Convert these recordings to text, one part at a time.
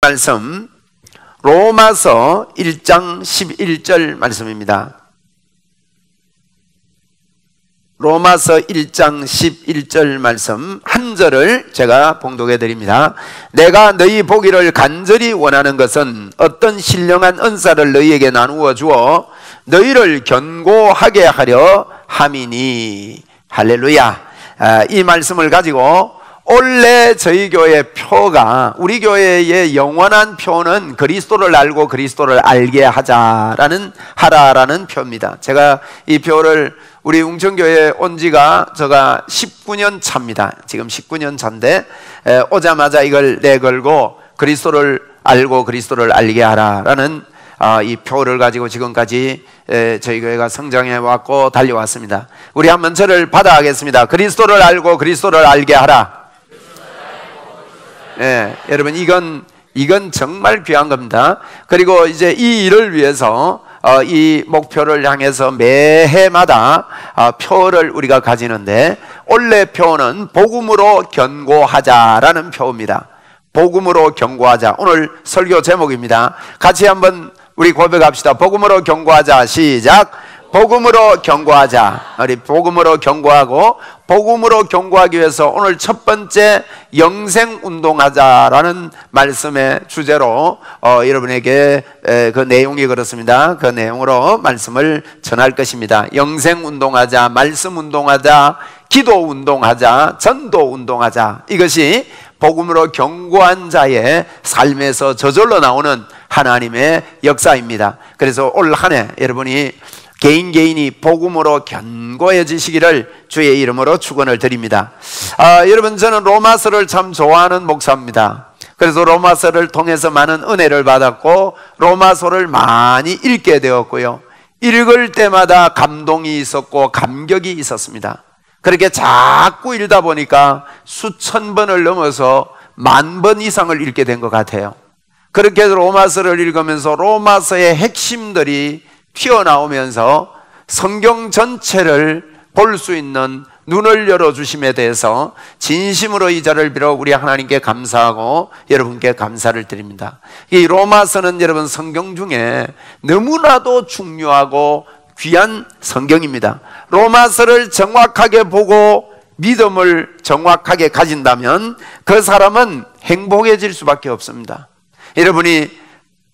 말씀 로마서 1장 11절 말씀입니다. 로마서 1장 11절 말씀 한 절을 제가 봉독해 드립니다. 내가 너희 보기를 간절히 원하는 것은 어떤 신령한 은사를 너희에게 나누어 주어 너희를 견고하게 하려 함이니. 할렐루야. 이 말씀을 가지고 원래 저희 교회 표가, 우리 교회의 영원한 표는 그리스도를 알고 그리스도를 알게 하라라는 표입니다. 제가 이 표를 우리 웅천교회에 온 지가 제가 19년 차입니다. 지금 19년 차인데 오자마자 이걸 내걸고 그리스도를 알고 그리스도를 알게 하라라는 이 표를 가지고 지금까지 저희 교회가 성장해 왔고 달려왔습니다. 우리 한번 저를 받아가겠습니다. 그리스도를 알고 그리스도를 알게 하라. 여러분 이건 정말 귀한 겁니다. 그리고 이제 이 일을 위해서 이 목표를 향해서 매해마다 표를 우리가 가지는데 원래 표는 복음으로 견고하자라는 표입니다. 복음으로 견고하자. 오늘 설교 제목입니다. 같이 한번 우리 고백합시다. 복음으로 견고하자. 시작. 복음으로 견고하자. 우리 복음으로 견고하고, 복음으로 견고하기 위해서 오늘 첫 번째 영생운동하자라는 말씀의 주제로 여러분에게 그 내용이 그렇습니다. 그 내용으로 말씀을 전할 것입니다. 영생운동하자, 말씀운동하자, 기도운동하자, 전도운동하자. 이것이 복음으로 견고한 자의 삶에서 저절로 나오는 하나님의 역사입니다. 그래서 올 한 해 여러분이 개인이 복음으로 견고해지시기를 주의 이름으로 축원을 드립니다. 여러분, 저는 로마서를 참 좋아하는 목사입니다. 그래서 로마서를 통해서 많은 은혜를 받았고 로마서를 많이 읽게 되었고요, 읽을 때마다 감동이 있었고 감격이 있었습니다. 그렇게 자꾸 읽다 보니까 수천 번을 넘어서 10,000번 이상을 읽게 된 것 같아요. 그렇게 해서 로마서를 읽으면서 로마서의 핵심들이 튀어나오면서 성경 전체를 볼 수 있는 눈을 열어주심에 대해서 진심으로 이 자를 빌어 우리 하나님께 감사하고 여러분께 감사를 드립니다. 이 로마서는 여러분 성경 중에 너무나도 중요하고 귀한 성경입니다. 로마서를 정확하게 보고 믿음을 정확하게 가진다면 그 사람은 행복해질 수밖에 없습니다. 여러분이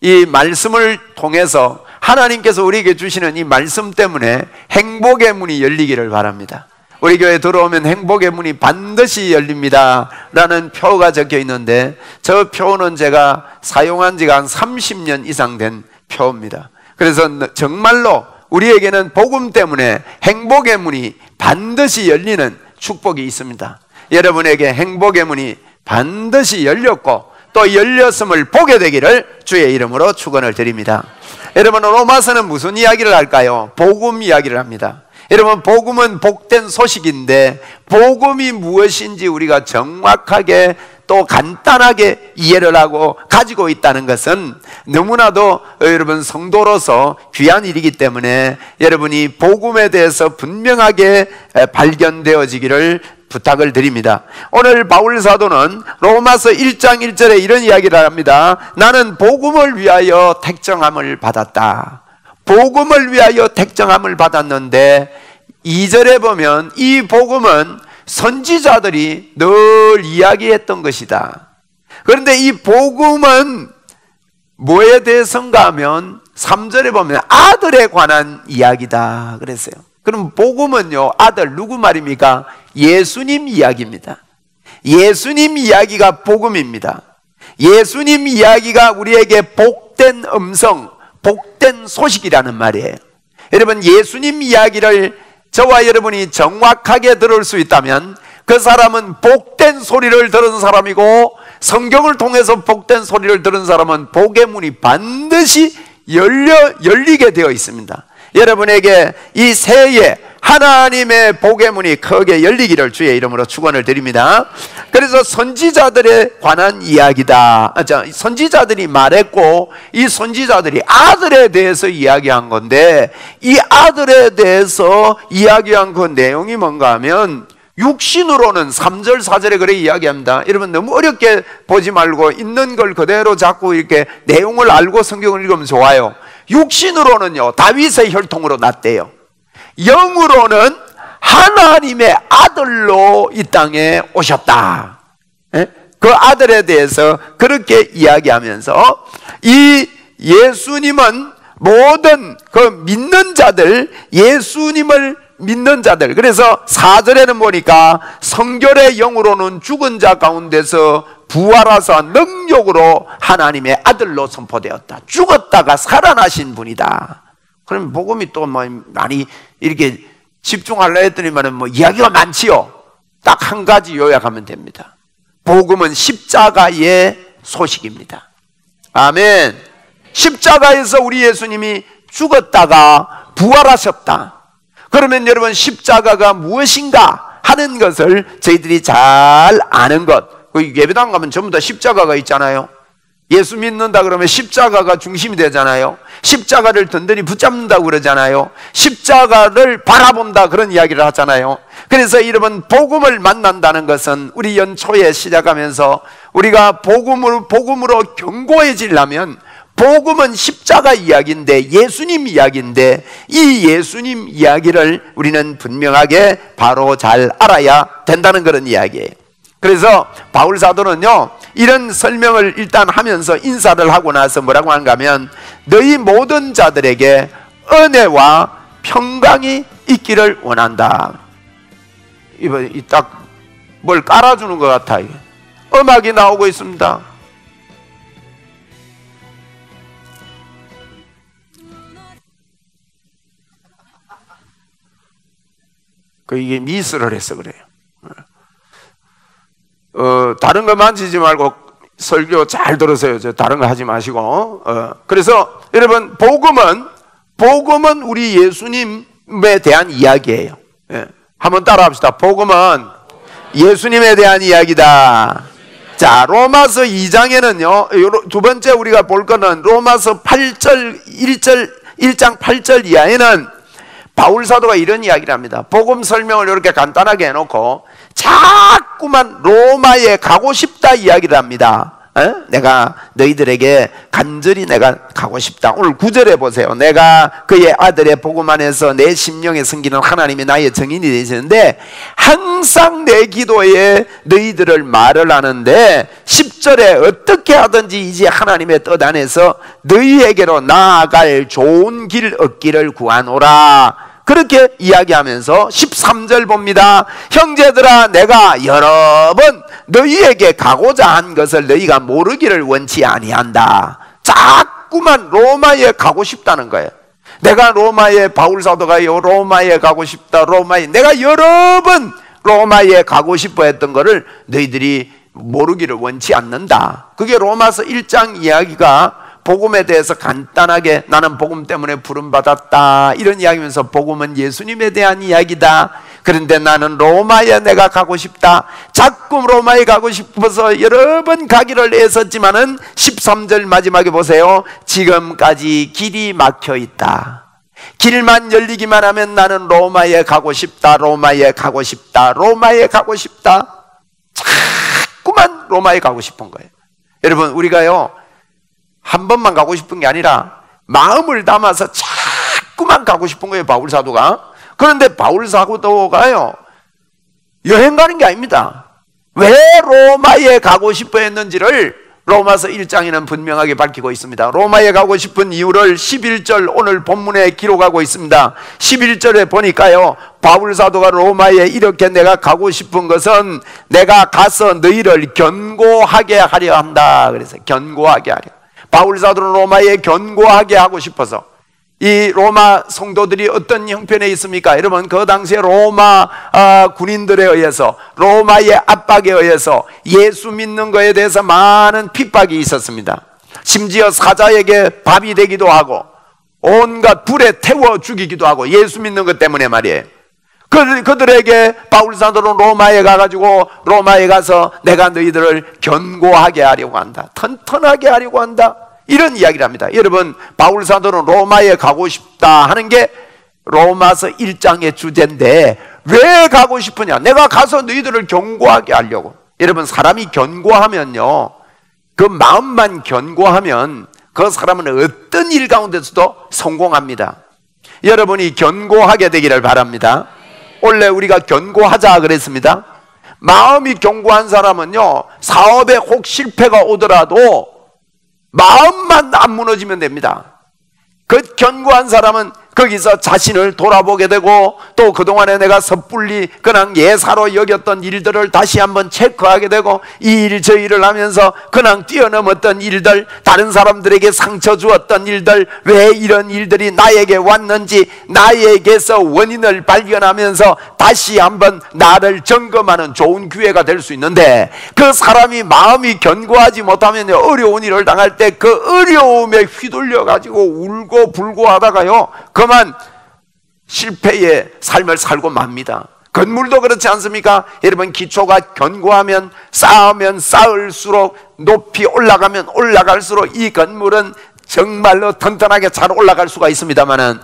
이 말씀을 통해서 하나님께서 우리에게 주시는 이 말씀 때문에 행복의 문이 열리기를 바랍니다. 우리 교회에 들어오면 행복의 문이 반드시 열립니다 라는 표가 적혀 있는데, 저 표는 제가 사용한 지가 한 30년 이상 된 표입니다. 그래서 정말로 우리에게는 복음 때문에 행복의 문이 반드시 열리는 축복이 있습니다. 여러분에게 행복의 문이 반드시 열렸고 또 열렸음을 보게 되기를 주의 이름으로 축원을 드립니다. 여러분, 로마서는 무슨 이야기를 할까요? 복음 이야기를 합니다. 여러분, 복음은 복된 소식인데 복음이 무엇인지 우리가 정확하게 또 간단하게 이해를 하고 가지고 있다는 것은 너무나도 여러분 성도로서 귀한 일이기 때문에 여러분이 복음에 대해서 분명하게 발견되어지기를 부탁을 드립니다. 오늘 바울 사도는 로마서 1장 1절에 이런 이야기를 합니다. 나는 복음을 위하여 택정함을 받았다. 복음을 위하여 택정함을 받았는데 2절에 보면 이 복음은 선지자들이 늘 이야기했던 것이다. 그런데 이 복음은 뭐에 대해서인가 하면 3절에 보면 아들에 관한 이야기다 그랬어요. 그럼 복음은요, 아들 누구 말입니까? 예수님 이야기입니다. 예수님 이야기가 복음입니다. 예수님 이야기가 우리에게 복된 음성, 복된 소식이라는 말이에요. 여러분, 예수님 이야기를 저와 여러분이 정확하게 들을 수 있다면 그 사람은 복된 소리를 들은 사람이고, 성경을 통해서 복된 소리를 들은 사람은 복의 문이 반드시 열리게 되어 있습니다. 여러분에게 이 새해 하나님의 복의 문이 크게 열리기를 주의 이름으로 축원을 드립니다. 그래서 선지자들에 관한 이야기다. 선지자들이 말했고 이 선지자들이 아들에 대해서 이야기한 건데, 이 아들에 대해서 이야기한 그 내용이 뭔가 하면 육신으로는 3절 4절에 그렇게 이야기합니다. 여러분 너무 어렵게 보지 말고 있는 걸 그대로 자꾸 이렇게 내용을 알고 성경을 읽으면 좋아요. 육신으로는요 다윗의 혈통으로 났대요. 영으로는 하나님의 아들로 이 땅에 오셨다. 그 아들에 대해서 그렇게 이야기하면서 이 예수님은 모든 그 믿는 자들, 예수님을 믿는 자들, 그래서 4절에는 보니까 성결의 영으로는 죽은 자 가운데서 부활하사 능력으로 하나님의 아들로 선포되었다. 죽었다가 살아나신 분이다. 그럼 복음이 또 뭐 많이 이렇게 집중하려 했더니만은 뭐 이야기가 많지요. 딱 한 가지 요약하면 됩니다. 복음은 십자가의 소식입니다. 아멘. 십자가에서 우리 예수님이 죽었다가 부활하셨다. 그러면 여러분 십자가가 무엇인가 하는 것을 저희들이 잘 아는 것. 예배당 가면 전부 다 십자가가 있잖아요. 예수 믿는다 그러면 십자가가 중심이 되잖아요. 십자가를 든든히 붙잡는다고 그러잖아요. 십자가를 바라본다 그런 이야기를 하잖아요. 그래서 여러분 복음을 만난다는 것은 우리 연초에 시작하면서 우리가 복음으로 견고해지려면 복음은 십자가 이야기인데 예수님 이야기인데 이 예수님 이야기를 우리는 분명하게 바로 잘 알아야 된다는 그런 이야기예요. 그래서 바울 사도는요 이런 설명을 일단 하면서 인사를 하고 나서 뭐라고 하는가 하면 너희 모든 자들에게 은혜와 평강이 있기를 원한다. 이 딱 뭘 깔아주는 것 같아요. 음악이 나오고 있습니다. 이게 미스를 해서 그래요. 다른 거 만지지 말고 설교 잘 들으세요. 다른 거 하지 마시고. 그래서 여러분 복음은 우리 예수님에 대한 이야기예요. 한번 따라합시다. 복음은 예수님에 대한 이야기다. 자, 로마서 2장에는요 두 번째 우리가 볼 거는 로마서 8절 1장 8절 이하에는 바울 사도가 이런 이야기를 합니다. 복음 설명을 이렇게 간단하게 해놓고 자꾸만 로마에 가고 싶다 이야기를 합니다. 내가 너희들에게 간절히 내가 가고 싶다. 오늘 9절에 보세요. 내가 그의 아들의 복음 안에서 내 심령에 섬기는 하나님이 나의 정인이 되시는데 항상 내 기도에 너희들을 말을 하는데 10절에 어떻게 하든지 이제 하나님의 뜻 안에서 너희에게로 나아갈 좋은 길 얻기를 구하노라. 그렇게 이야기하면서 13절 봅니다. 형제들아 내가 여러 번 너희에게 가고자 한 것을 너희가 모르기를 원치 아니한다. 자꾸만 로마에 가고 싶다는 거예요. 내가 로마에 바울 사도가 로마에 가고 싶다. 내가 여러 번 로마에 가고 싶어 했던 것을 너희들이 모르기를 원치 않는다. 그게 로마서 1장 이야기가 복음에 대해서 간단하게 나는 복음 때문에 부름받았다 이런 이야기면서 복음은 예수님에 대한 이야기다. 그런데 나는 로마에 내가 가고 싶다. 자꾸 로마에 가고 싶어서 여러 번 가기를 애썼지만은 13절 마지막에 보세요. 지금까지 길이 막혀 있다. 길만 열리기만 하면 나는 로마에 가고 싶다. 로마에 가고 싶다. 로마에 가고 싶다. 자꾸만 로마에 가고 싶은 거예요. 여러분 우리가요 한 번만 가고 싶은 게 아니라 마음을 담아서 자꾸만 가고 싶은 거예요. 바울 사도가. 그런데 바울 사도가요 여행 가는 게 아닙니다. 왜 로마에 가고 싶어 했는지를 로마서 1장에는 분명하게 밝히고 있습니다. 로마에 가고 싶은 이유를 11절 오늘 본문에 기록하고 있습니다. 11절에 보니까요 바울 사도가 로마에 이렇게 내가 가고 싶은 것은 내가 가서 너희를 견고하게 하려 한다. 그래서 견고하게 하려. 바울 사도는 로마에 견고하게 하고 싶어서 이 로마 성도들이 어떤 형편에 있습니까? 여러분 그 당시에 로마 군인들에 의해서 로마의 압박에 의해서 예수 믿는 것에 대해서 많은 핍박이 있었습니다. 심지어 사자에게 밥이 되기도 하고 온갖 불에 태워 죽이기도 하고 예수 믿는 것 때문에 말이에요. 그들에게 바울 사도는 로마에 가가지고 로마에 가서 내가 너희들을 견고하게 하려고 한다. 튼튼하게 하려고 한다. 이런 이야기를 합니다. 여러분 바울 사도는 로마에 가고 싶다 하는 게 로마서 1장의 주제인데 왜 가고 싶으냐? 내가 가서 너희들을 견고하게 하려고. 여러분, 사람이 견고하면요, 그 마음만 견고하면 그 사람은 어떤 일 가운데서도 성공합니다. 여러분이 견고하게 되기를 바랍니다. 원래 우리가 견고하자 그랬습니다. 마음이 견고한 사람은요, 사업에 혹 실패가 오더라도 마음만 안 무너지면 됩니다. 그 견고한 사람은 거기서 자신을 돌아보게 되고, 또 그동안에 내가 섣불리 그냥 예사로 여겼던 일들을 다시 한번 체크하게 되고, 이 일 저 일을 하면서 그냥 뛰어넘었던 일들, 다른 사람들에게 상처 주었던 일들, 왜 이런 일들이 나에게 왔는지 나에게서 원인을 발견하면서 다시 한번 나를 점검하는 좋은 기회가 될 수 있는데, 그 사람이 마음이 견고하지 못하면 어려운 일을 당할 때 그 어려움에 휘둘려 가지고 울고 불고 하다가요, 그만 실패의 삶을 살고 맙니다. 건물도 그렇지 않습니까? 여러분, 기초가 견고하면 쌓으면 쌓을수록, 높이 올라가면 올라갈수록 이 건물은 정말로 튼튼하게 잘 올라갈 수가 있습니다만은,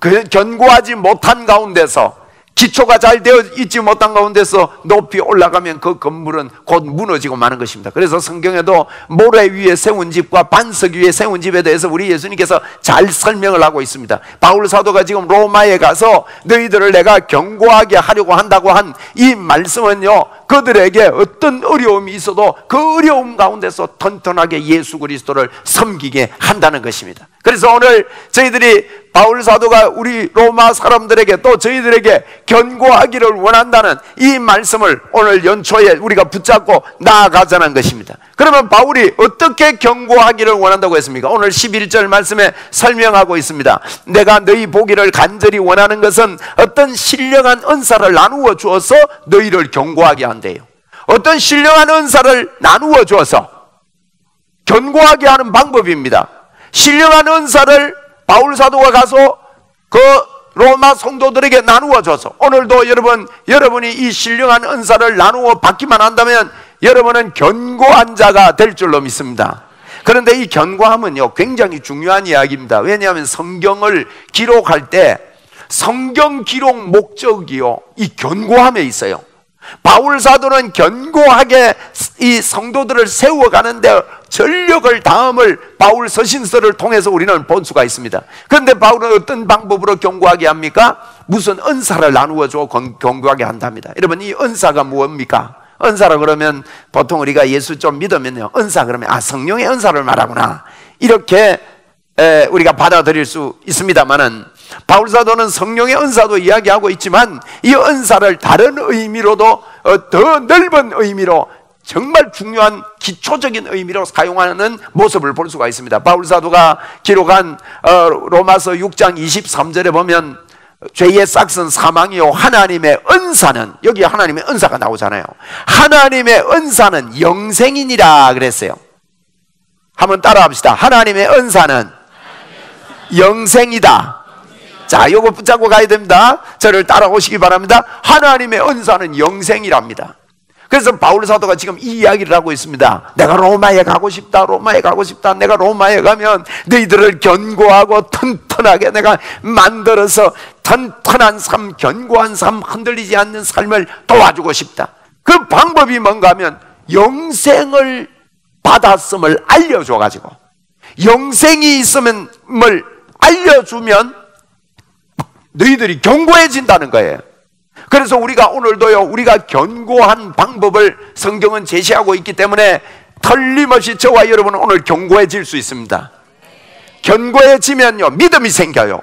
그 견고하지 못한 가운데서, 기초가 잘 되어 있지 못한 가운데서 높이 올라가면 그 건물은 곧 무너지고 마는 것입니다. 그래서 성경에도 모래 위에 세운 집과 반석 위에 세운 집에 대해서 우리 예수님께서 잘 설명을 하고 있습니다. 바울 사도가 지금 로마에 가서 너희들을 내가 견고하게 하려고 한다고 한 이 말씀은요, 그들에게 어떤 어려움이 있어도 그 어려움 가운데서 튼튼하게 예수 그리스도를 섬기게 한다는 것입니다. 그래서 오늘 저희들이 바울 사도가 우리 로마 사람들에게, 또 저희들에게 견고하기를 원한다는 이 말씀을 오늘 연초에 우리가 붙잡고 나아가자는 것입니다. 그러면 바울이 어떻게 견고하기를 원한다고 했습니까? 오늘 11절 말씀에 설명하고 있습니다. 내가 너희 보기를 간절히 원하는 것은 어떤 신령한 은사를 나누어 주어서 너희를 견고하게 한대요. 어떤 신령한 은사를 나누어 주어서 견고하게 하는 방법입니다. 신령한 은사를 바울 사도가 가서 그 로마 성도들에게 나누어 줘서, 오늘도 여러분이 이 신령한 은사를 나누어 받기만 한다면 여러분은 견고한 자가 될 줄로 믿습니다. 그런데 이 견고함은요, 굉장히 중요한 이야기입니다. 왜냐하면 성경을 기록할 때 성경 기록 목적이요, 이 견고함에 있어요. 바울 사도는 견고하게 이 성도들을 세워가는데 전력을 다함을 바울 서신서를 통해서 우리는 볼 수가 있습니다. 그런데 바울은 어떤 방법으로 견고하게 합니까? 무슨 은사를 나누어 줘 견고하게 한답니다. 여러분, 이 은사가 무엇입니까? 은사라 그러면 보통 우리가 예수 좀 믿으면요, 은사 그러면 성령의 은사를 말하구나, 이렇게 우리가 받아들일 수 있습니다만은, 바울 사도는 성령의 은사도 이야기하고 있지만 이 은사를 다른 의미로도, 더 넓은 의미로, 정말 중요한 기초적인 의미로 사용하는 모습을 볼 수가 있습니다. 바울 사도가 기록한 로마서 6장 23절에 보면, 죄의 싹은 사망이요 하나님의 은사는, 여기 하나님의 은사가 나오잖아요. 하나님의 은사는 영생이니라 그랬어요. 한번 따라합시다. 하나님의 은사는 영생이다. 자, 요거 붙잡고 가야 됩니다. 저를 따라오시기 바랍니다. 하나님의 은사는 영생이랍니다. 그래서 바울 사도가 지금 이 이야기를 하고 있습니다. 내가 로마에 가고 싶다, 로마에 가고 싶다. 내가 로마에 가면 너희들을 견고하고 튼튼하게 내가 만들어서 튼튼한 삶, 견고한 삶, 흔들리지 않는 삶을 도와주고 싶다. 그 방법이 뭔가 하면 영생을 받았음을 알려줘가지고, 영생이 있음을 알려주면 너희들이 견고해진다는 거예요. 그래서 우리가 오늘도요, 우리가 견고한 방법을 성경은 제시하고 있기 때문에 틀림없이 저와 여러분은 오늘 견고해질 수 있습니다. 견고해지면요, 믿음이 생겨요.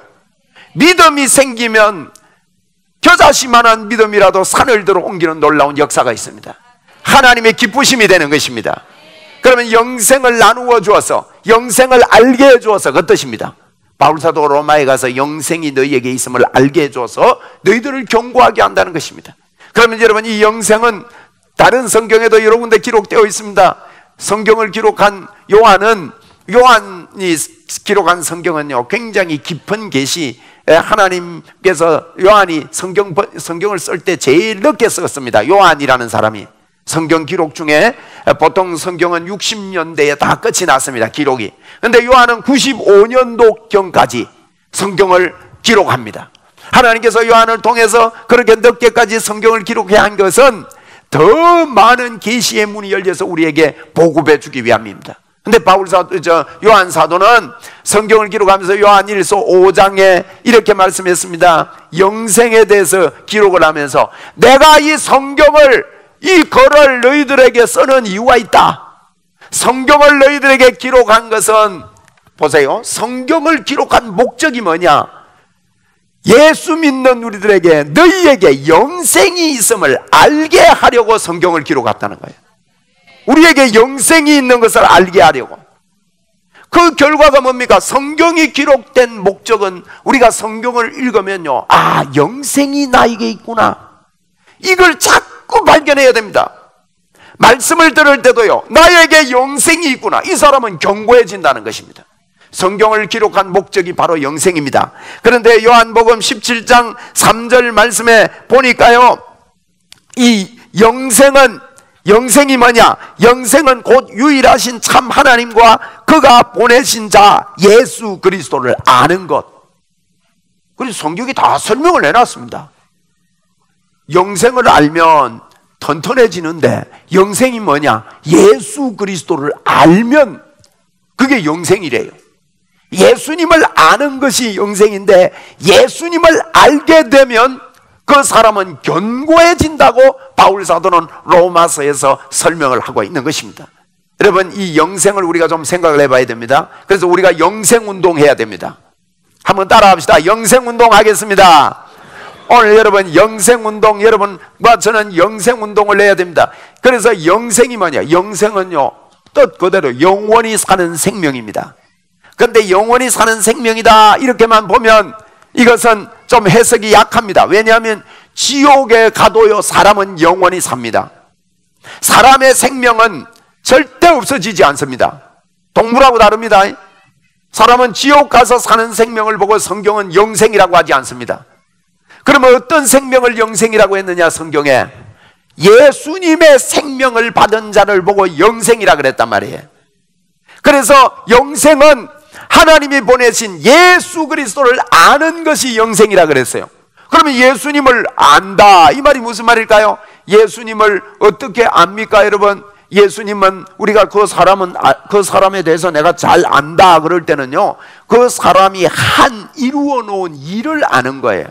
믿음이 생기면 겨자씨만한 믿음이라도 산을 들어 옮기는 놀라운 역사가 있습니다. 하나님의 기쁘심이 되는 것입니다. 그러면 영생을 나누어 주어서, 영생을 알게 해 주어서 그 뜻입니다. 바울 사도 로마에 가서 영생이 너희에게 있음을 알게 해줘서 너희들을 견고하게 한다는 것입니다. 그러면 여러분, 이 영생은 다른 성경에도 여러 군데 기록되어 있습니다. 성경을 기록한 요한이 기록한 성경은요, 굉장히 깊은 계시, 하나님께서 요한이 성경을 쓸 때 제일 늦게 썼습니다. 요한이라는 사람이. 성경 기록 중에 보통 성경은 60년대에 다 끝이 났습니다, 기록이. 그런데 요한은 95년도경까지 성경을 기록합니다. 하나님께서 요한을 통해서 그렇게 늦게까지 성경을 기록해 한 것은 더 많은 계시의 문이 열려서 우리에게 보급해 주기 위함입니다. 근데 요한 사도는 성경을 기록하면서 요한일서 5장에 이렇게 말씀했습니다. 영생에 대해서 기록을 하면서 내가 이 성경을, 이 글을 너희들에게 쓰는 이유가 있다. 성경을 너희들에게 기록한 것은, 보세요, 성경을 기록한 목적이 뭐냐? 예수 믿는 우리들에게, 너희에게 영생이 있음을 알게 하려고 성경을 기록했다는 거예요. 우리에게 영생이 있는 것을 알게 하려고. 그 결과가 뭡니까? 성경이 기록된 목적은 우리가 성경을 읽으면요, 아, 영생이 나에게 있구나, 이걸 자꾸 발견해야 됩니다. 말씀을 들을 때도요, 나에게 영생이 있구나, 이 사람은 견고해진다는 것입니다. 성경을 기록한 목적이 바로 영생입니다. 그런데 요한복음 17장 3절 말씀에 보니까요, 이 영생이 뭐냐? 영생은 곧 유일하신 참 하나님과 그가 보내신 자 예수 그리스도를 아는 것. 그래서 성경이 다 설명을 해놨습니다. 영생을 알면 튼튼해지는데, 영생이 뭐냐? 예수 그리스도를 알면 그게 영생이래요. 예수님을 아는 것이 영생인데, 예수님을 알게 되면 그 사람은 견고해진다고 바울 사도는 로마서에서 설명을 하고 있는 것입니다. 여러분, 이 영생을 우리가 좀 생각을 해봐야 됩니다. 그래서 우리가 영생운동 해야 됩니다. 한번 따라합시다. 영생운동 하겠습니다. 오늘 여러분 영생운동, 여러분과 저는 영생운동을 해야 됩니다. 그래서 영생이 뭐냐? 영생은요, 뜻 그대로 영원히 사는 생명입니다. 그런데 영원히 사는 생명이다 이렇게만 보면 이것은 좀 해석이 약합니다. 왜냐하면 지옥에 가도요, 사람은 영원히 삽니다. 사람의 생명은 절대 없어지지 않습니다. 동물하고 다릅니다. 사람은 지옥 가서 사는 생명을 보고 성경은 영생이라고 하지 않습니다. 그러면 어떤 생명을 영생이라고 했느냐? 성경에 예수님의 생명을 받은 자를 보고 영생이라 그랬단 말이에요. 그래서 영생은 하나님이 보내신 예수 그리스도를 아는 것이 영생이라 그랬어요. 그러면 예수님을 안다, 이 말이 무슨 말일까요? 예수님을 어떻게 압니까, 여러분? 예수님은 우리가 그 사람에 대해서 내가 잘 안다 그럴 때는요, 그 사람이 이루어 놓은 일을 아는 거예요.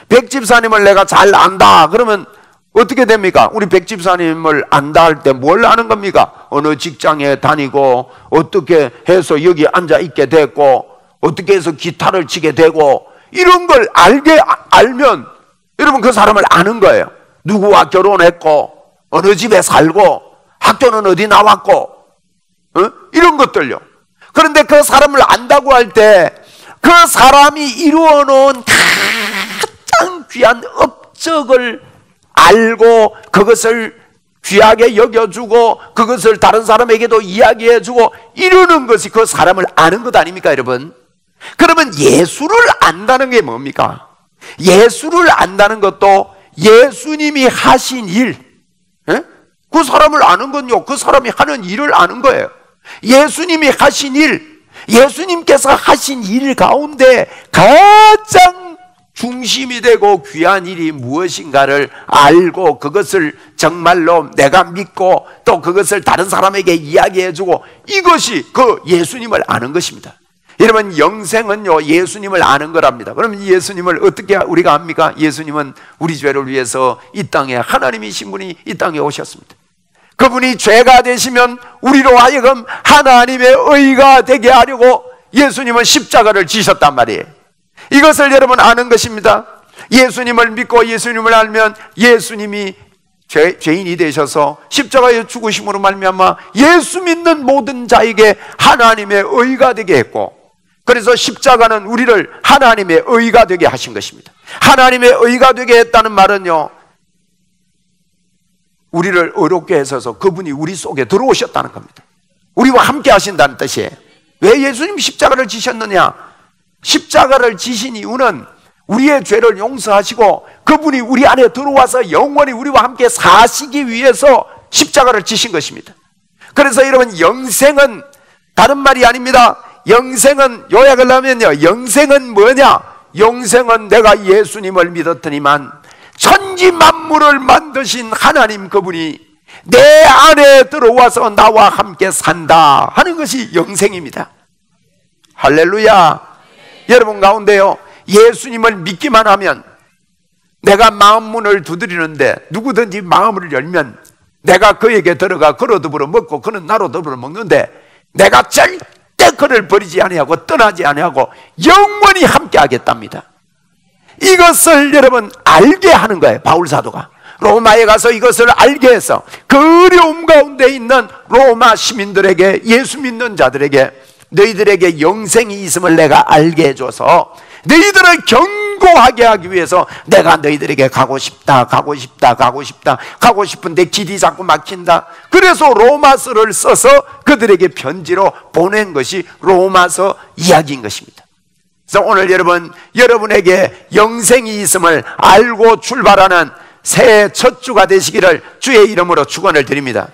백집사님을 내가 잘 안다 그러면 어떻게 됩니까? 우리 백집사님을 안다 할 때 뭘 아는 겁니까? 어느 직장에 다니고, 어떻게 해서 여기 앉아 있게 됐고, 어떻게 해서 기타를 치게 되고, 이런 걸 알면 여러분 그 사람을 아는 거예요. 누구와 결혼했고, 어느 집에 살고, 학교는 어디 나왔고, 이런 것들요. 그런데 그 사람을 안다고 할 때 그 사람이 이루어 놓은 가장 귀한 업적을 알고 그것을 귀하게 여겨주고 그것을 다른 사람에게도 이야기해주고 이러는 것이 그 사람을 아는 것 아닙니까, 여러분? 그러면 예수를 안다는 게 뭡니까? 예수를 안다는 것도 예수님이 하신 일, 그 사람을 아는 건요, 그 사람이 하는 일을 아는 거예요. 예수님이 하신 일, 예수님께서 하신 일 가운데 가장 중심이 되고 귀한 일이 무엇인가를 알고 그것을 정말로 내가 믿고 또 그것을 다른 사람에게 이야기해주고, 이것이 그 예수님을 아는 것입니다. 여러분, 영생은요 예수님을 아는 거랍니다. 그러면 예수님을 어떻게 우리가 압니까? 예수님은 우리 죄를 위해서 이 땅에, 하나님이신 분이 이 땅에 오셨습니다. 그분이 죄가 되시면 우리로 하여금 하나님의 의가 되게 하려고 예수님은 십자가를 지셨단 말이에요. 이것을 여러분 아는 것입니다. 예수님을 믿고 예수님을 알면 예수님이 죄인이 되셔서 십자가에 죽으심으로 말미암아 예수 믿는 모든 자에게 하나님의 의가 되게 했고, 그래서 십자가는 우리를 하나님의 의가 되게 하신 것입니다. 하나님의 의가 되게 했다는 말은요, 우리를 의롭게 하셔서 그분이 우리 속에 들어오셨다는 겁니다. 우리와 함께 하신다는 뜻이에요. 왜 예수님 십자가를 지셨느냐? 십자가를 지신 이유는 우리의 죄를 용서하시고 그분이 우리 안에 들어와서 영원히 우리와 함께 사시기 위해서 십자가를 지신 것입니다. 그래서 여러분, 영생은 다른 말이 아닙니다. 영생은, 요약을 하면요, 영생은 뭐냐? 영생은 내가 예수님을 믿었더니만 천지 만물을 만드신 하나님 그분이 내 안에 들어와서 나와 함께 산다 하는 것이 영생입니다. 할렐루야. 여러분 가운데요, 예수님을 믿기만 하면, 내가 마음 문을 두드리는데 누구든지 마음을 열면 내가 그에게 들어가 그로 더불어 먹고 그는 나로 더불어 먹는데 내가 절대 그를 버리지 아니하고 떠나지 아니하고 영원히 함께 하겠답니다. 이것을 여러분 알게 하는 거예요. 바울 사도가 로마에 가서 이것을 알게 해서 그 어려움 가운데 있는 로마 시민들에게, 예수 믿는 자들에게, 너희들에게 영생이 있음을 내가 알게 해줘서 너희들을 견고하게 하기 위해서 내가 너희들에게 가고 싶다, 가고 싶다, 가고 싶다, 가고 싶은데 길이 자꾸 막힌다. 그래서 로마서를 써서 그들에게 편지로 보낸 것이 로마서 이야기인 것입니다. 그래서 오늘 여러분에게 영생이 있음을 알고 출발하는 새해 첫 주가 되시기를 주의 이름으로 축원을 드립니다.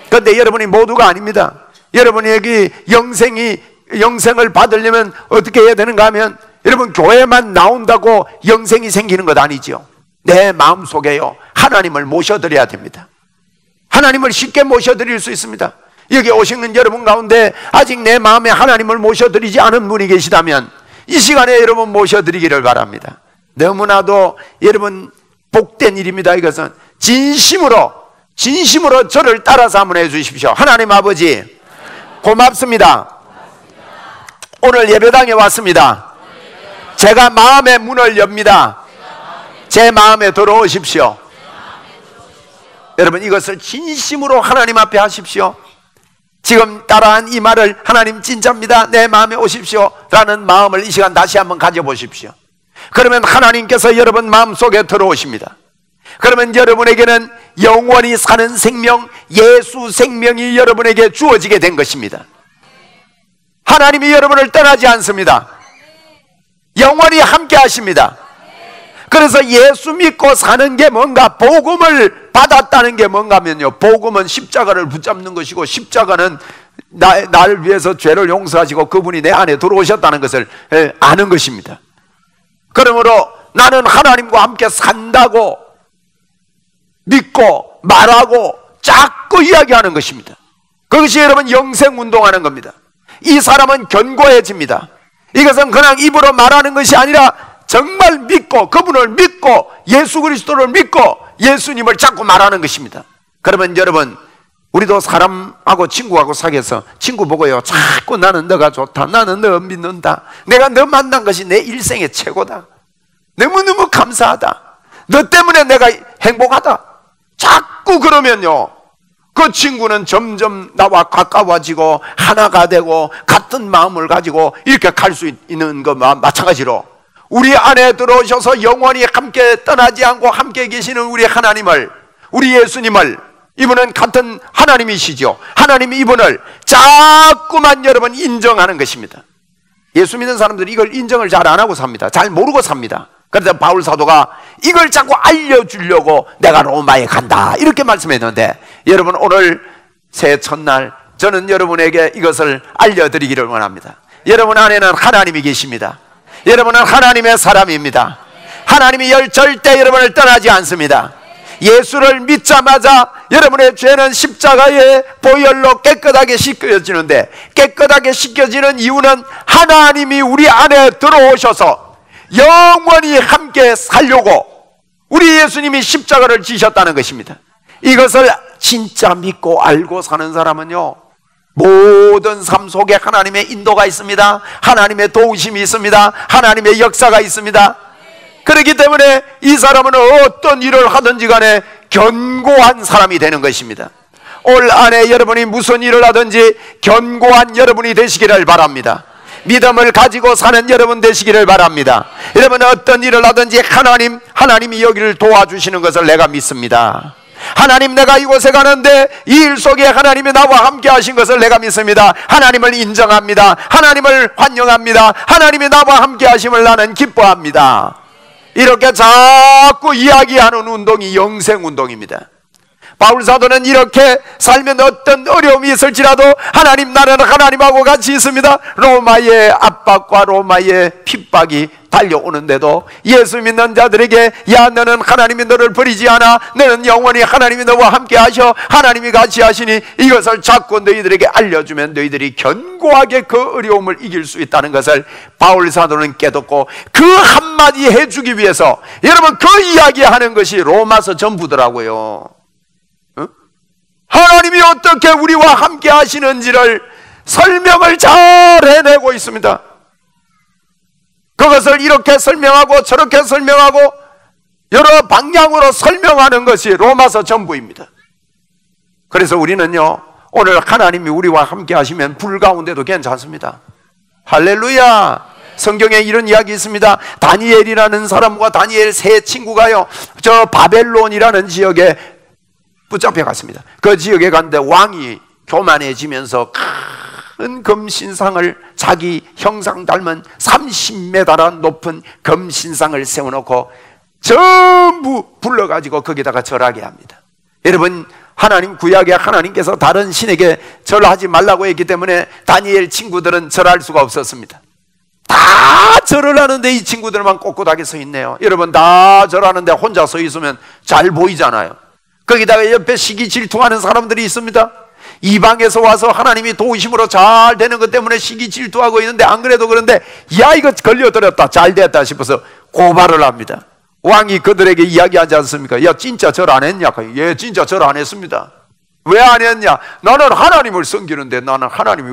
그런데 여러분이 모두가 아닙니다. 여러분에게 영생을 받으려면 어떻게 해야 되는가 하면, 여러분 교회만 나온다고 영생이 생기는 것 아니죠. 내 마음속에요, 하나님을 모셔드려야 됩니다. 하나님을 쉽게 모셔드릴 수 있습니다. 여기 오시는 여러분 가운데 아직 내 마음에 하나님을 모셔드리지 않은 분이 계시다면 이 시간에 여러분 모셔드리기를 바랍니다. 너무나도 여러분 복된 일입니다. 이것은 진심으로 저를 따라서 한번 해주십시오. 하나님 아버지 고맙습니다. 오늘 예배당에 왔습니다. 제가 마음의 문을 엽니다. 제 마음에 들어오십시오. 여러분 이것을 진심으로 하나님 앞에 하십시오. 지금 따라한 이 말을, 하나님 진짜입니다, 내 마음에 오십시오 라는 마음을 이 시간 다시 한번 가져보십시오. 그러면 하나님께서 여러분 마음속에 들어오십니다. 그러면 여러분에게는 영원히 사는 생명, 예수 생명이 여러분에게 주어지게 된 것입니다. 하나님이 여러분을 떠나지 않습니다. 영원히 함께 하십니다. 그래서 예수 믿고 사는 게 뭔가, 복음을 받았다는 게 뭔가 하면요, 복음은 십자가를 붙잡는 것이고, 십자가는 나를 위해서 죄를 용서하시고 그분이 내 안에 들어오셨다는 것을 아는 것입니다. 그러므로 나는 하나님과 함께 산다고 믿고 말하고 자꾸 이야기하는 것입니다. 그것이 여러분 영생운동하는 겁니다. 이 사람은 견고해집니다. 이것은 그냥 입으로 말하는 것이 아니라 정말 믿고, 그분을 믿고, 예수 그리스도를 믿고 예수님을 자꾸 말하는 것입니다. 그러면 여러분, 우리도 사람하고 친구하고 사귀어서 친구 보고요, 자꾸 나는 너가 좋다, 나는 너 믿는다, 내가 너 만난 것이 내 일생의 최고다, 너무너무 감사하다, 너 때문에 내가 행복하다, 자꾸 그러면요, 그 친구는 점점 나와 가까워지고 하나가 되고 같은 마음을 가지고 이렇게 갈 수 있는 것과 마찬가지로 우리 안에 들어오셔서 영원히 함께 떠나지 않고 함께 계시는 우리 하나님을, 우리 예수님을, 이분은 같은 하나님이시죠. 하나님이 이분을 자꾸만 여러분 인정하는 것입니다. 예수 믿는 사람들이 이걸 인정을 잘 안 하고 삽니다. 잘 모르고 삽니다. 그래서 바울 사도가 이걸 자꾸 알려주려고 내가 로마에 간다 이렇게 말씀했는데, 여러분 오늘 새해 첫날 저는 여러분에게 이것을 알려드리기를 원합니다. 여러분 안에는 하나님이 계십니다. 여러분은 하나님의 사람입니다. 하나님이 절대 여러분을 떠나지 않습니다. 예수를 믿자마자 여러분의 죄는 십자가의 보혈로 깨끗하게 씻겨지는데, 깨끗하게 씻겨지는 이유는 하나님이 우리 안에 들어오셔서 영원히 함께 살려고 우리 예수님이 십자가를 지셨다는 것입니다. 이것을 진짜 믿고 알고 사는 사람은요, 모든 삶 속에 하나님의 인도가 있습니다. 하나님의 도우심이 있습니다. 하나님의 역사가 있습니다. 그렇기 때문에 이 사람은 어떤 일을 하든지 간에 견고한 사람이 되는 것입니다. 올 한해 여러분이 무슨 일을 하든지 견고한 여러분이 되시기를 바랍니다. 믿음을 가지고 사는 여러분 되시기를 바랍니다. 여러분 어떤 일을 하든지 하나님이 여기를 도와주시는 것을 내가 믿습니다. 하나님, 내가 이곳에 가는데 이 일 속에 하나님이 나와 함께 하신 것을 내가 믿습니다. 하나님을 인정합니다. 하나님을 환영합니다. 하나님이 나와 함께 하심을 나는 기뻐합니다. 이렇게 자꾸 이야기하는 운동이 영생운동입니다. 바울 사도는 이렇게 살면 어떤 어려움이 있을지라도 하나님 나라는 하나님하고 같이 있습니다. 로마의 압박과 로마의 핍박이 달려오는데도 예수 믿는 자들에게 야 너는 하나님이 너를 버리지 않아, 너는 영원히 하나님이 너와 함께 하셔, 하나님이 같이 하시니 이것을 자꾸 너희들에게 알려주면 너희들이 견고하게 그 어려움을 이길 수 있다는 것을 바울 사도는 깨닫고 그 한마디 해주기 위해서 여러분 그 이야기하는 것이 로마서 전부더라고요. 하나님이 어떻게 우리와 함께 하시는지를 설명을 잘 해내고 있습니다. 그것을 이렇게 설명하고 저렇게 설명하고 여러 방향으로 설명하는 것이 로마서 전부입니다. 그래서 우리는요, 오늘 하나님이 우리와 함께 하시면 불 가운데도 괜찮습니다. 할렐루야. 성경에 이런 이야기 있습니다. 다니엘이라는 사람과 다니엘 세 친구가요, 저 바벨론이라는 지역에 붙잡혀 갔습니다. 그 지역에 갔는데 왕이 교만해지면서 큰 금신상을, 자기 형상 닮은 30m나 높은 금신상을 세워놓고 전부 불러가지고 거기다가 절하게 합니다. 여러분, 하나님 구약에 하나님께서 다른 신에게 절하지 말라고 했기 때문에 다니엘 친구들은 절할 수가 없었습니다. 다 절을 하는데 이 친구들만 꼿꼿하게 서 있네요. 여러분, 다 절하는데 혼자 서 있으면 잘 보이잖아요. 거기다가 옆에 시기 질투하는 사람들이 있습니다. 이방에서 와서 하나님이 도우심으로 잘 되는 것 때문에 시기 질투하고 있는데 안 그래도 그런데 야 이거 걸려들었다 잘 됐다 싶어서 고발을 합니다. 왕이 그들에게 이야기하지 않습니까? 야 진짜 절 안 했냐? 예 진짜 절 안 했습니다. 왜 안 했냐? 나는 하나님을 섬기는데 나는 하나님이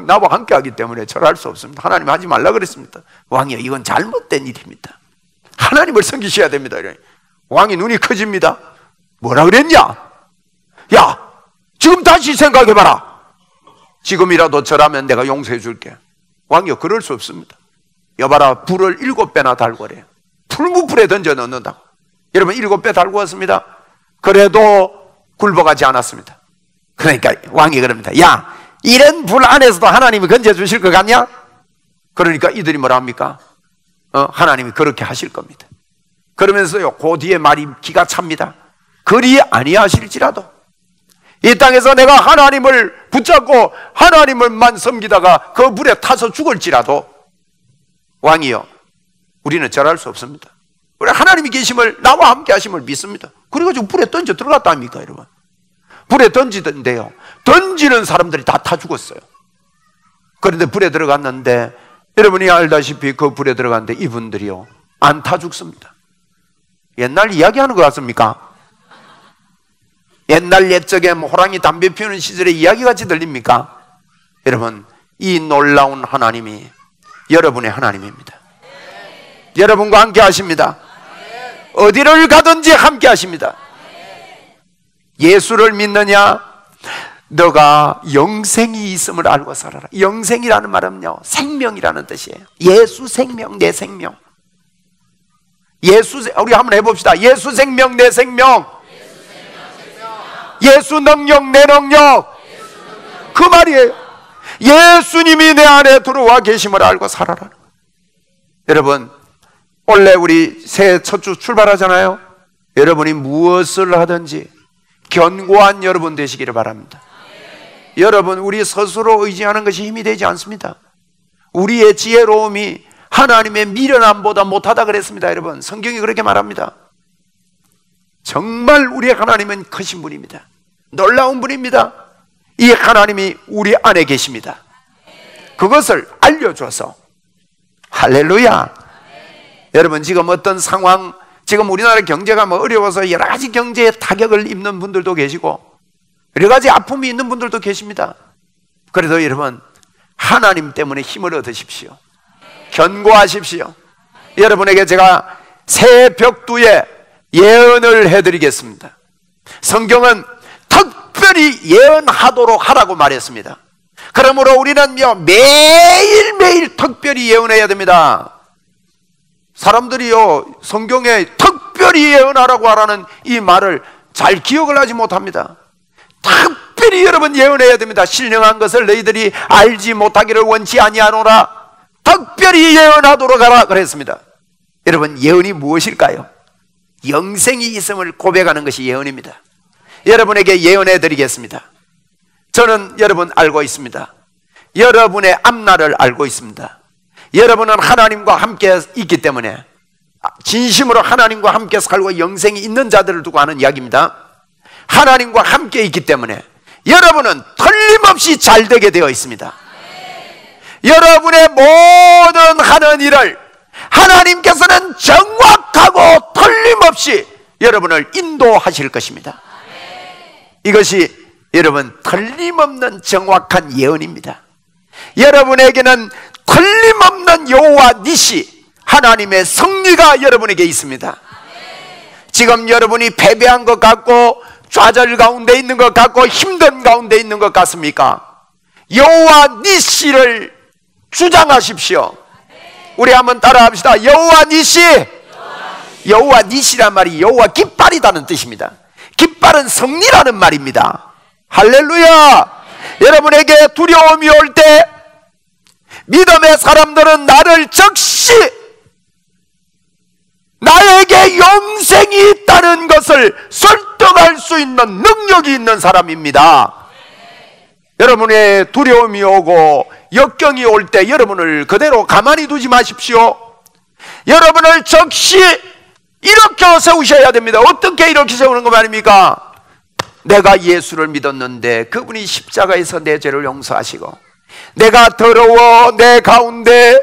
나와 함께 하기 때문에 절할 수 없습니다. 하나님 하지 말라 그랬습니다. 왕이요 이건 잘못된 일입니다. 하나님을 섬기셔야 됩니다. 왕이 눈이 커집니다. 뭐라 그랬냐? 야 지금 다시 생각해봐라. 지금이라도 절하면 내가 용서해 줄게. 왕이요 그럴 수 없습니다. 여봐라 불을 7배나 달궈래요. 풀무불에 던져 넣는다고. 여러분 7배 달구었습니다. 그래도 굴복하지 않았습니다. 그러니까 왕이 그럽니다. 야 이런 불 안에서도 하나님이 건져주실 것 같냐? 그러니까 이들이 뭐라 합니까? 하나님이 그렇게 하실 겁니다. 그러면서요 그 뒤에 말이 기가 찹니다. 그리 아니하실지라도 이 땅에서 내가 하나님을 붙잡고 하나님을만 섬기다가 그 불에 타서 죽을지라도 왕이요 우리는 절할 수 없습니다. 우리 하나님이 계심을 나와 함께 하심을 믿습니다. 그래가지고 불에 던져 들어갔다 합니까 여러분? 불에 던지던데요 던지는 사람들이 다 타 죽었어요. 그런데 불에 들어갔는데 여러분이 알다시피 그 불에 들어갔는데 이분들이요 안 타 죽습니다. 옛날 이야기하는 것 같습니까? 옛날 옛적에 호랑이 담배 피우는 시절의 이야기같이 들립니까? 여러분 이 놀라운 하나님이 여러분의 하나님입니다. 여러분과 함께 하십니다. 어디를 가든지 함께 하십니다. 예수를 믿느냐? 너가 영생이 있음을 알고 살아라. 영생이라는 말은요 생명이라는 뜻이에요. 예수 생명 내 생명. 우리 한번 해봅시다. 예수 생명 내 생명. 예수 능력 내 능력. 그 말이에요. 예수님이 내 안에 들어와 계심을 알고 살아라. 여러분 원래 우리 새해 첫 주 출발하잖아요. 여러분이 무엇을 하든지 견고한 여러분 되시기를 바랍니다. 여러분 우리 스스로 의지하는 것이 힘이 되지 않습니다. 우리의 지혜로움이 하나님의 미련함보다 못하다 그랬습니다. 여러분 성경이 그렇게 말합니다. 정말 우리 하나님은 크신 분입니다. 놀라운 분입니다. 이 하나님이 우리 안에 계십니다. 그것을 알려줘서 할렐루야. 여러분 지금 어떤 상황, 지금 우리나라 경제가 어려워서 여러 가지 경제에 타격을 입는 분들도 계시고 여러 가지 아픔이 있는 분들도 계십니다. 그래도 여러분 하나님 때문에 힘을 얻으십시오. 견고하십시오. 여러분에게 제가 새 벽두에 예언을 해드리겠습니다. 성경은 특별히 예언하도록 하라고 말했습니다. 그러므로 우리는 매일매일 특별히 예언해야 됩니다. 사람들이요 성경에 특별히 예언하라고 하라는 이 말을 잘 기억을 하지 못합니다. 특별히 여러분 예언해야 됩니다. 신령한 것을 너희들이 알지 못하기를 원치 아니하노라. 특별히 예언하도록 하라 그랬습니다. 여러분 예언이 무엇일까요? 영생이 있음을 고백하는 것이 예언입니다. 여러분에게 예언해 드리겠습니다. 저는 여러분 알고 있습니다. 여러분의 앞날을 알고 있습니다. 여러분은 하나님과 함께 있기 때문에, 진심으로 하나님과 함께 살고 영생이 있는 자들을 두고 하는 이야기입니다. 하나님과 함께 있기 때문에 여러분은 틀림없이 잘 되게 되어 있습니다. 여러분의 모든 하는 일을 하나님께서는 정확하고 틀림없이 여러분을 인도하실 것입니다. 이것이 여러분 틀림없는 정확한 예언입니다. 여러분에게는 틀림없는 여호와 니시, 하나님의 승리가 여러분에게 있습니다. 지금 여러분이 패배한 것 같고 좌절 가운데 있는 것 같고 힘든 가운데 있는 것 같습니까? 여호와 니시를 주장하십시오. 우리 한번 따라합시다. 여호와 니시. 여호와 니시란 말이 여호와 깃발이라는 뜻입니다. 깃발은 승리라는 말입니다. 할렐루야. 여러분에게 두려움이 올 때 믿음의 사람들은 나를 즉시 나에게 영생이 있다는 것을 설득할 수 있는 능력이 있는 사람입니다. 여러분의 두려움이 오고 역경이 올 때 여러분을 그대로 가만히 두지 마십시오. 여러분을 즉시 일으켜 세우셔야 됩니다. 어떻게 일으켜 세우는 거 말입니까? 내가 예수를 믿었는데 그분이 십자가에서 내 죄를 용서하시고, 내가 더러워 내 가운데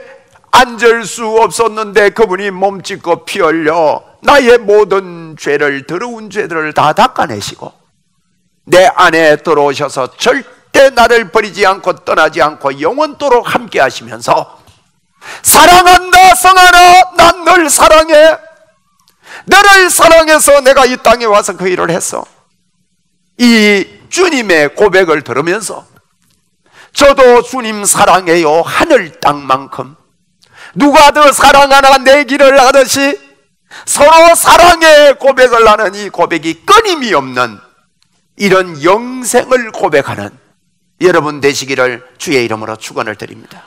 앉을 수 없었는데 그분이 몸짓고 피 흘려 나의 모든 죄를, 더러운 죄들을 다 닦아내시고 내 안에 들어오셔서 절대 나를 버리지 않고 떠나지 않고 영원토록 함께 하시면서, 사랑한다 성아라, 난 널 사랑해, 너를 사랑해서 내가 이 땅에 와서 그 일을 했어. 이 주님의 고백을 들으면서 저도 주님 사랑해요 하늘 땅만큼 누가 더 사랑하나 내 길을 하듯이 서로 사랑의 고백을 하는 이 고백이 끊임이 없는 이런 영생을 고백하는 여러분 되시기를 주의 이름으로 축원을 드립니다.